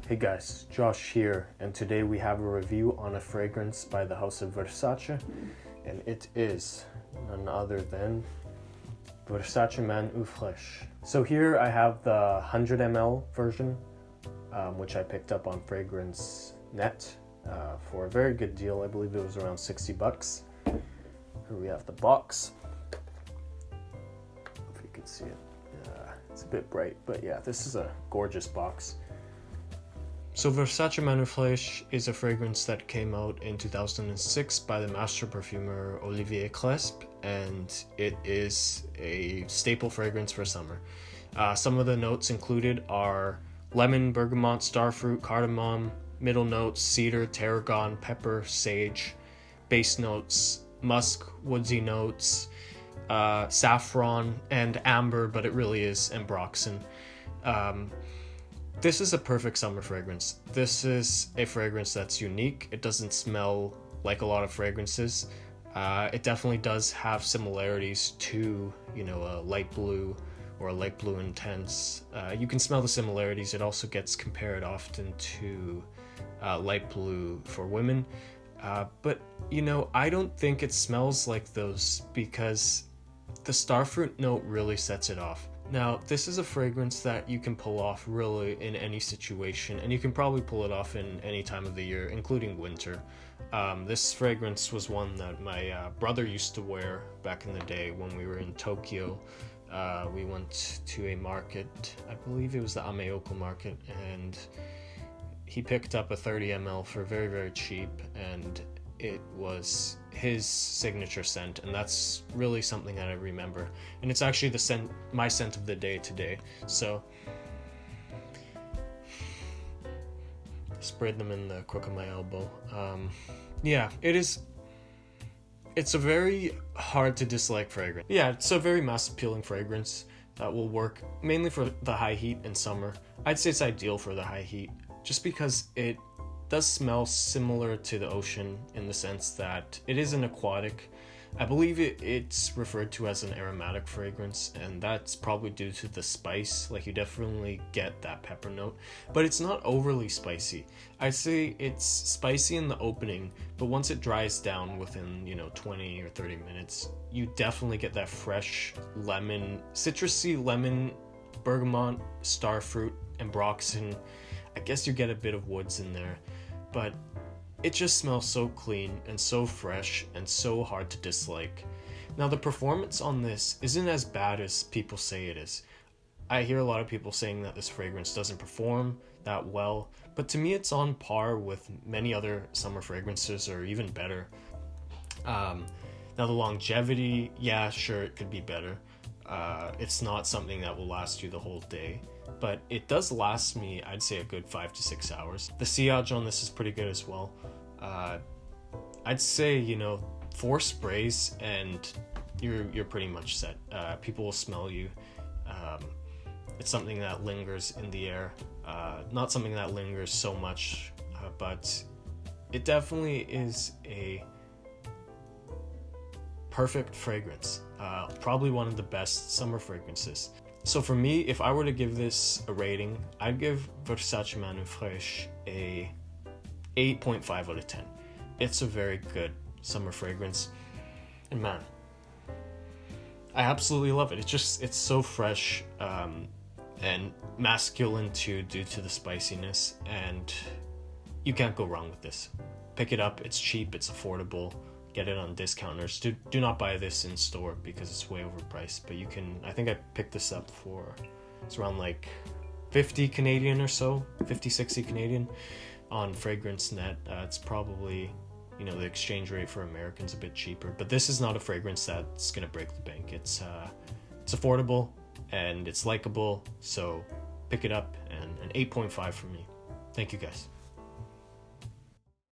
Hey guys, Josh here, and today we have a review on a fragrance by the house of Versace, and it is none other than Versace Man Eau Fraiche. So here I have the 100 ml version, which I picked up on Fragrance Net for a very good deal. I believe it was around 60 bucks. Here we have the box. If you can see it, it's a bit bright, but yeah, this is a gorgeous box. So Versace Man Eau Fraiche is a fragrance that came out in 2006 by the master perfumer Olivier Cresp, and it is a staple fragrance for summer. Some of the notes included are lemon, bergamot, starfruit, cardamom, middle notes, cedar, tarragon, pepper, sage, base notes, musk, woodsy notes, saffron, and amber, but it really is ambroxan. This is a perfect summer fragrance. This is a fragrance that's unique. It doesn't smell like a lot of fragrances. It definitely does have similarities to, a light blue or a light blue intense. You can smell the similarities. It also gets compared often to light blue for women. But, I don't think it smells like those because the starfruit note really sets it off. Now, this is a fragrance that you can pull off really in any situation, and you can probably pull it off in any time of the year, including winter. This fragrance was one that my brother used to wear back in the day when we were in Tokyo. We went to a market, I believe it was the Ameoko market, and he picked up a 30 ml for very, very cheap, and it was his signature scent, and that's really something that I remember. And it's actually my scent of the day today. So sprayed them in the crook of my elbow. Yeah, it's a very hard to dislike fragrance. Yeah, it's a very mass appealing fragrance that will work mainly for the high heat in summer. I'd say it's ideal for the high heat just because it does smell similar to the ocean in the sense that it is an aquatic. I believe it's referred to as an aromatic fragrance, and that's probably due to the spice. Like, you definitely get that pepper note, but it's not overly spicy. I'd say it's spicy in the opening, but once it dries down within 20 or 30 minutes, you definitely get that fresh lemon, citrusy lemon, bergamot, starfruit, ambroxan. I guess you get a bit of woods in there, but it just smells so clean and so fresh and so hard to dislike. Now, the performance on this isn't as bad as people say it is. I hear a lot of people saying that this fragrance doesn't perform that well, but to me it's on par with many other summer fragrances, or even better. Now, the longevity, yeah, sure, it could be better. It's not something that will last you the whole day, but it does last me, I'd say, a good 5 to 6 hours. The sillage on this is pretty good as well. I'd say 4 sprays and you're pretty much set. People will smell you. It's something that lingers in the air, not something that lingers so much, but it definitely is a perfect fragrance. Probably one of the best summer fragrances. So for me, if I were to give this a rating, I'd give Versace Man Eau Fraiche a 8.5 out of 10. It's a very good summer fragrance, and man, I absolutely love it. It's so fresh and masculine too, due to the spiciness, and you can't go wrong with this. Pick it up. It's cheap. It's affordable. Get it on discounters. Do not buy this in store because it's way overpriced, but you can. I think I picked this up for, it's around like 50 Canadian or so, 50, 60 Canadian on Fragrance Net. It's probably, the exchange rate for Americans a bit cheaper, but this is not a fragrance that's gonna break the bank. It's affordable and it's likable, so pick it up, and an 8.5 for me. Thank you guys.